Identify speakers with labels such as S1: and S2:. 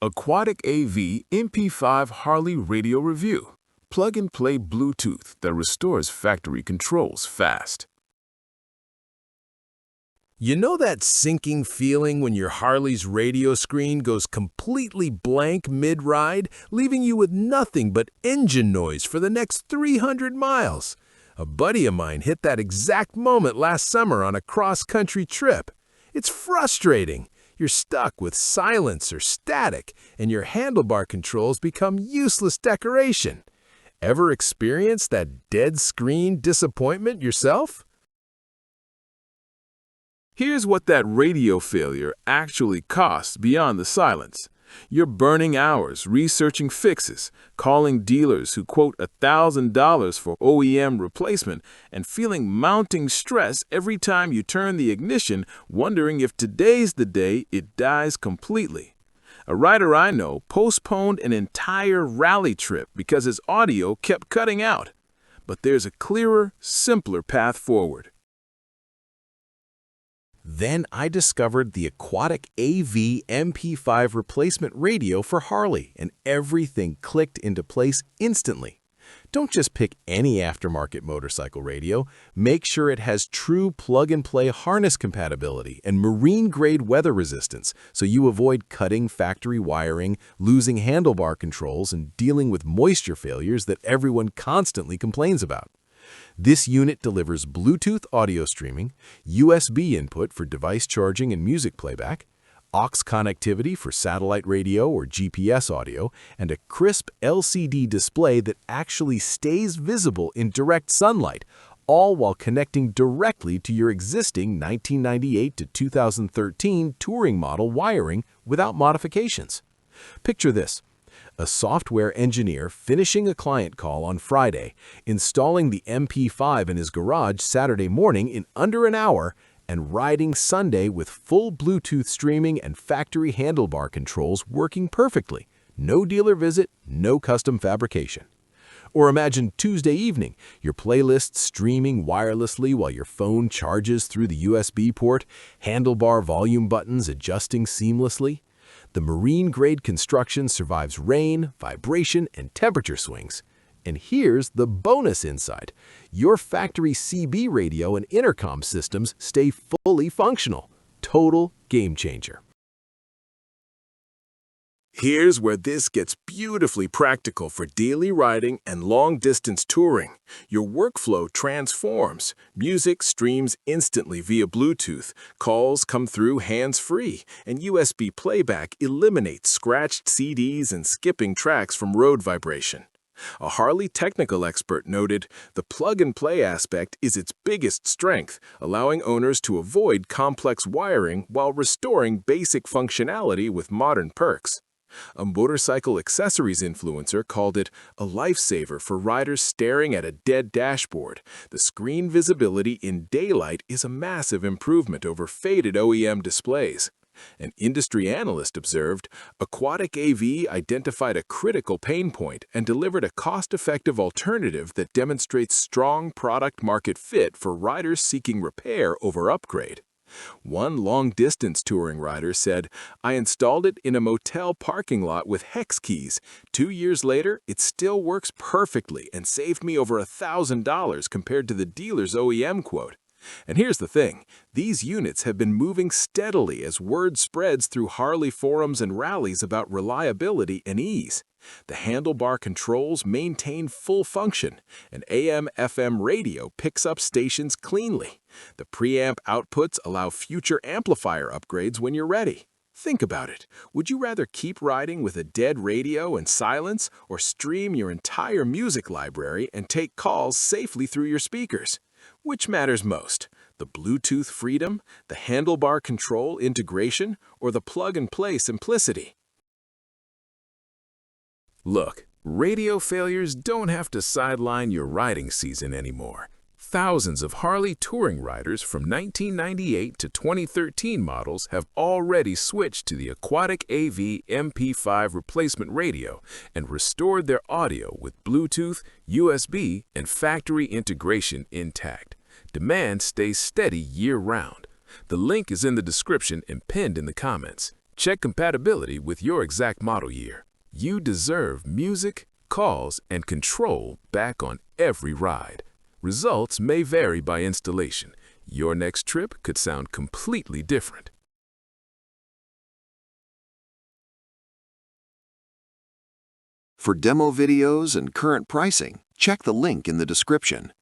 S1: Aquatic AV MP5 Harley-Radio Review. Plug-and-play Bluetooth that restores factory controls fast.
S2: You know that sinking feeling when your Harley's radio screen goes completely blank mid-ride, leaving you with nothing but engine noise for the next 300 miles? A buddy of mine hit that exact moment last summer on a cross-country trip. It's frustrating. You're stuck with silence or static, and your handlebar controls become useless decoration. Ever experienced that dead screen disappointment yourself?
S1: Here's what that radio failure actually costs beyond the silence. You're burning hours researching fixes, calling dealers who quote $1,000 for OEM replacement, and feeling mounting stress every time you turn the ignition, wondering if today's the day it dies completely. A rider I know postponed an entire rally trip because his audio kept cutting out. But there's a clearer, simpler path forward.
S2: Then I discovered the Aquatic AV MP5 replacement radio for Harley, and everything clicked into place instantly. Don't just pick any aftermarket motorcycle radio. Make sure it has true plug-and-play harness compatibility and marine-grade weather resistance so you avoid cutting factory wiring, losing handlebar controls, and dealing with moisture failures that everyone constantly complains about. This unit delivers Bluetooth audio streaming, USB input for device charging and music playback, aux connectivity for satellite radio or GPS audio, and a crisp LCD display that actually stays visible in direct sunlight, all while connecting directly to your existing 1998 to 2013 touring model wiring without modifications. Picture this. A software engineer finishing a client call on Friday, installing the MP5 in his garage Saturday morning in under an hour, and riding Sunday with full Bluetooth streaming and factory handlebar controls working perfectly. No dealer visit, no custom fabrication. Or imagine Tuesday evening, your playlist streaming wirelessly while your phone charges through the USB port, handlebar volume buttons adjusting seamlessly. The marine-grade construction survives rain, vibration, and temperature swings. And here's the bonus insight. Your factory CB radio and intercom systems stay fully functional. Total game changer.
S1: Here's where this gets beautifully practical for daily riding and long-distance touring. Your workflow transforms. Music streams instantly via Bluetooth, calls come through hands-free, and USB playback eliminates scratched CDs and skipping tracks from road vibration. A Harley technical expert noted, the plug-and-play aspect is its biggest strength, allowing owners to avoid complex wiring while restoring basic functionality with modern perks. A motorcycle accessories influencer called it a lifesaver for riders staring at a dead dashboard. The screen visibility in daylight is a massive improvement over faded OEM displays. An industry analyst observed, Aquatic AV identified a critical pain point and delivered a cost-effective alternative that demonstrates strong product-market fit for riders seeking repair over upgrade. One long-distance touring rider said, I installed it in a motel parking lot with hex keys. 2 years later, it still works perfectly and saved me over $1,000 compared to the dealer's OEM quote. And here's the thing, these units have been moving steadily as word spreads through Harley forums and rallies about reliability and ease. The handlebar controls maintain full function, and AM/FM radio picks up stations cleanly. The preamp outputs allow future amplifier upgrades when you're ready. Think about it. Would you rather keep riding with a dead radio and silence, or stream your entire music library and take calls safely through your speakers? Which matters most, the Bluetooth freedom, the handlebar control integration, or the plug-and-play simplicity? Look, radio failures don't have to sideline your riding season anymore. Thousands of Harley touring riders from 1998 to 2013 models have already switched to the Aquatic AV MP5 replacement radio and restored their audio with Bluetooth, USB, and factory integration intact. Demand stays steady year-round. The link is in the description and pinned in the comments. Check compatibility with your exact model year. You deserve music, calls, and control back on every ride. Results may vary by installation. Your next trip could sound completely different.
S3: For demo videos and current pricing, check the link in the description.